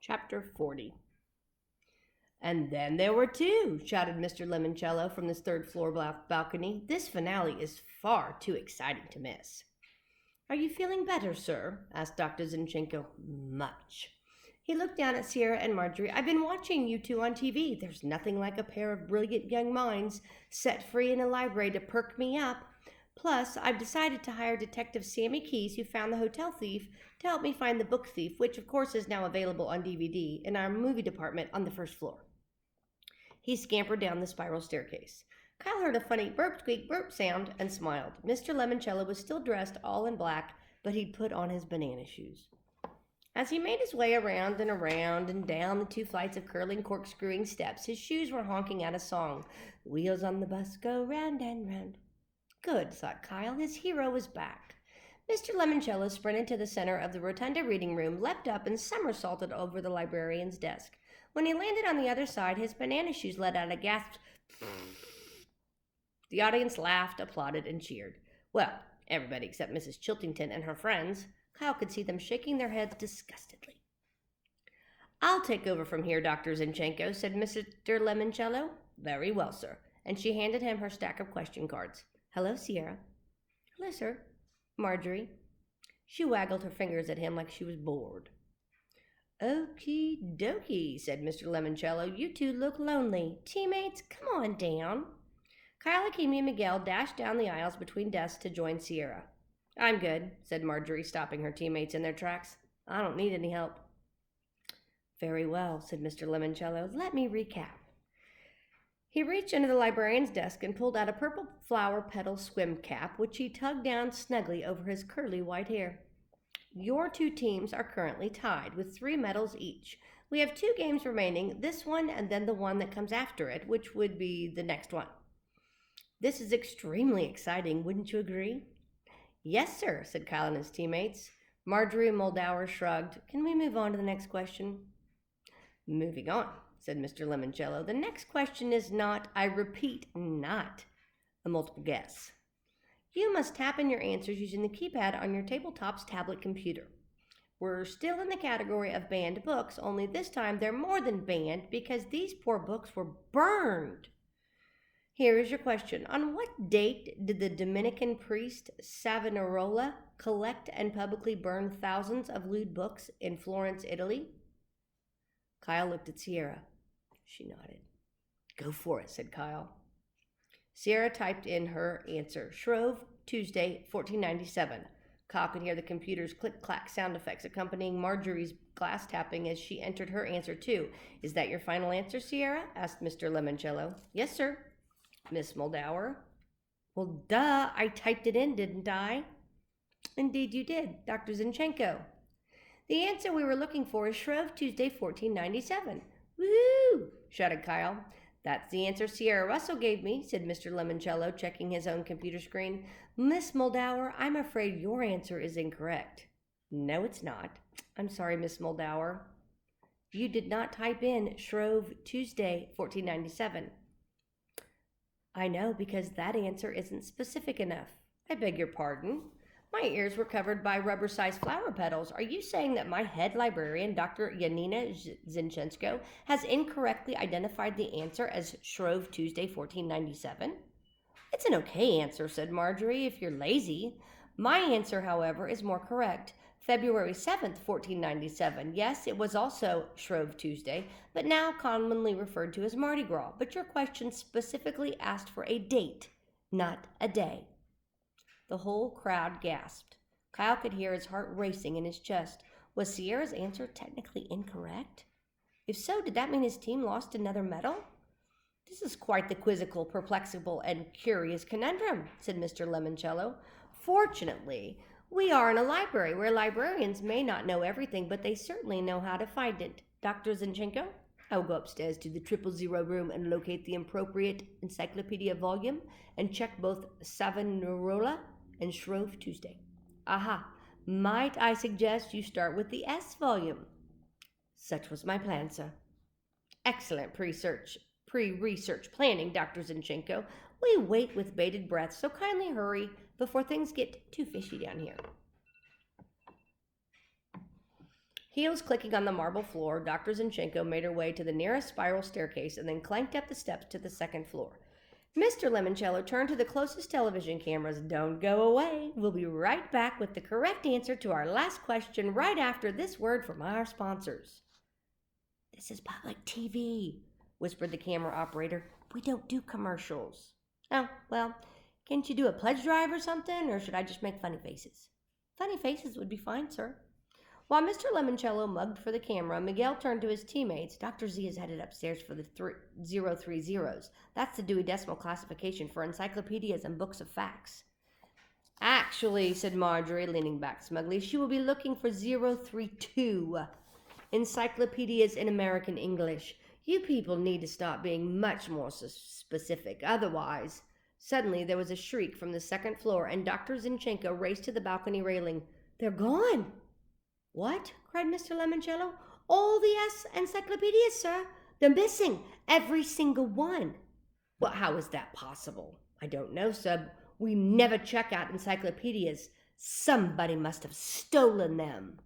Chapter 40. "And then there were two," shouted Mr. Lemoncello from this third-floor balcony. "This finale is far too exciting to miss." "Are you feeling better, sir?" asked Dr. Zinchenko. "Much." He looked down at Sierra and Marjorie. "I've been watching you two on TV. There's nothing like a pair of brilliant young minds set free in a library to perk me up. Plus, I've decided to hire Detective Sammy Keys, who found the hotel thief, to help me find the book thief, which of course is now available on DVD in our movie department on the first floor." He scampered down the spiral staircase. Kyle heard a funny burp, squeak, burp sound and smiled. Mr. Lemoncello was still dressed all in black, but he'd put on his banana shoes. As he made his way around and down the 2 flights of curling, corkscrewing steps, his shoes were honking out a song. "The wheels on the bus go round and round." Good, thought Kyle. His hero was back. Mr. Lemoncello sprinted to the center of the rotunda reading room, leapt up, and somersaulted over the librarian's desk. When he landed on the other side, his banana shoes let out a gasp. The audience laughed, applauded, and cheered. Well, everybody except Mrs. Chiltington and her friends. Kyle could see them shaking their heads disgustedly. "I'll take over from here, Dr. Zinchenko," said Mr. Lemoncello. "Very well, sir." And she handed him her stack of question cards. "Hello, Sierra." "Hello, sir." "Marjorie." She waggled her fingers at him like she was bored. "Okie dokie," said Mr. Lemoncello. "You two look lonely. Teammates, come on down." Kyle, Akemi, and Miguel dashed down the aisles between desks to join Sierra. "I'm good," said Marjorie, stopping her teammates in their tracks. "I don't need any help." "Very well," said Mr. Lemoncello. "Let me recap." He reached under the librarian's desk and pulled out a purple flower petal swim cap, which he tugged down snugly over his curly white hair. "Your two teams are currently tied with 3 medals each. We have 2 games remaining, this one and then the one that comes after it, which would be the next one. This is extremely exciting, wouldn't you agree?" "Yes, sir," said Kyle and his teammates. Marjorie Moldauer shrugged. "Can we move on to the next question?" "Moving on," said Mr. Lemoncello. "The next question is not, I repeat, not a multiple guess. You must tap in your answers using the keypad on your tabletop's tablet computer. We're still in the category of banned books, only this time they're more than banned because these poor books were burned. Here is your question. On what date did the Dominican priest Savonarola collect and publicly burn thousands of lewd books in Florence, Italy?" Kyle looked at Sierra. She nodded. "Go for it," said Kyle. Sierra typed in her answer. "Shrove, Tuesday, 1497. Kyle could hear the computer's click-clack sound effects accompanying Marjorie's glass tapping as she entered her answer, too. "Is that your final answer, Sierra?" asked Mr. Lemoncello. "Yes, sir." "Miss Moldauer?" "Well, duh, I typed it in, didn't I?" "Indeed you did, Dr. Zinchenko." "The answer we were looking for is Shrove, Tuesday, 1497. "Woo!" shouted Kyle. "That's the answer Sierra Russell gave me," said Mr. Lemoncello, checking his own computer screen. "Miss Moldauer, I'm afraid your answer is incorrect." "No, it's not. I'm sorry, Miss Moldauer. You did not type in Shrove, Tuesday, 1497. "I know, because that answer isn't specific enough." "I beg your pardon? My ears were covered by rubber-sized flower petals. Are you saying that my head librarian, Dr. Yanina Zinchenko, has incorrectly identified the answer as Shrove, Tuesday, 1497? "It's an okay answer," said Marjorie, "if you're lazy. My answer, however, is more correct. February 7th, 1497. Yes, it was also Shrove Tuesday, but now commonly referred to as Mardi Gras. But your question specifically asked for a date, not a day." The whole crowd gasped. Kyle could hear his heart racing in his chest. Was Sierra's answer technically incorrect? If so, did that mean his team lost another medal? "This is quite the quizzical, perplexible, and curious conundrum," said Mr. Lemoncello. "Fortunately, we are in a library where librarians may not know everything, but they certainly know how to find it. Dr. Zinchenko, I will go upstairs to the 000 room and locate the appropriate encyclopedia volume and check both Savonarola and Shrove Tuesday. Aha! Might I suggest you start with the S volume?" "Such was my plan, sir." "Excellent pre-research planning, Dr. Zinchenko. We wait with bated breath, so kindly hurry before things get too fishy down here." Heels clicking on the marble floor, Dr. Zinchenko made her way to the nearest spiral staircase and then clanked up the steps to the second floor. Mr. Lemoncello turned to the closest television cameras. Don't go away. We'll be right back with the correct answer to our last question right after this word from our sponsors. This is public TV, whispered the camera operator. We don't do commercials. Oh, well, can't you do a pledge drive or something, or should I just make funny faces? Funny faces would be fine, sir. While Mr. Lemoncello mugged for the camera, Miguel turned to his teammates. Dr. Z is headed upstairs for the 030s. That's the Dewey Decimal Classification for encyclopedias and books of facts. Actually, said Marjorie, leaning back smugly, she will be looking for 032. Encyclopedias in American English. You people need to stop being much more specific. Otherwise, suddenly there was a shriek from the second floor, and Dr. Zinchenko raced to the balcony railing. They're gone! What? Cried Mr. Lemoncello. All the encyclopedias, sir. They're missing. Every single one. Well, how is that possible? I don't know, sir. We never check out encyclopedias. Somebody must have stolen them.